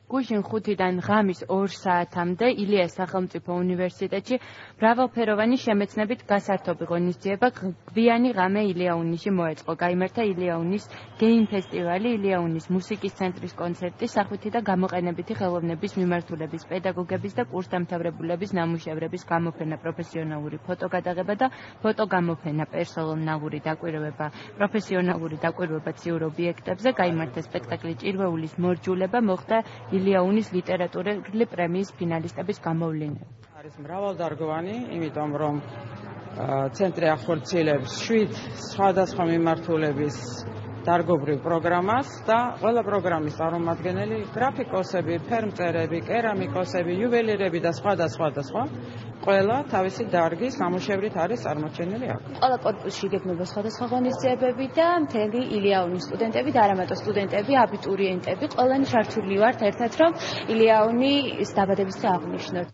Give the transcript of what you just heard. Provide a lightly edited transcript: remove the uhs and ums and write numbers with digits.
გუშინ 5-დან ღამის 2 საათამდე ილიას სახელმწიფო უნივერსიტეტში მრავალფეროვანი შემეცნებით გასართობი ღონისძიება გვიანი ღამე ილიაუნიში მოეწყო. გაიმართა ილიაუნის გეიმ ფესტივალი, ილიაუნის მუსიკის ცენტრის კონცერტი, სახვითი და გამოყენებითი ხელოვნების მიმართულების, პედაგოგების და კურსდამთავრებულების ნამუშევრების გამოფენა, პროფესიონალური ფოტოგადაღება და ფოტოგამოფენა, პერსონალური დაკვირვება, პროფესიონალური დაკვირვება ციურ ობიექტებზე, გაიმართა სპექტაკლი ჭირვეულის მორჯულება, მოხდა ილიაუნის ლიტერატურული პრემიის ფინალისტების გამოვლენა. არის მრავალდარგოვანი, იმიტომ რომ ცენტრი ახორციელებს 7 სხვადასხვა მიმართულების დარგობრივ პროგრამას და ყველა პროგრამის წარმომადგენელი გრაფიკოსები, ფერმწერები, კერამიკოსები, იუველირები და სხვა ყველა თავისი დარგის ნამუშევრით არის წარმოჩენილი აქ. ყველა კორპუსში იგეგმება სხვადასხვა ღონისძიებები და მთელი ილიაუნის სტუდენტები და არამატო სტუდენტები, აბიტურიენტები, ყველანი ჩართული ვართ ერთად, რომ ილიაუნის დაბადებისდღე აღვნიშნოთ.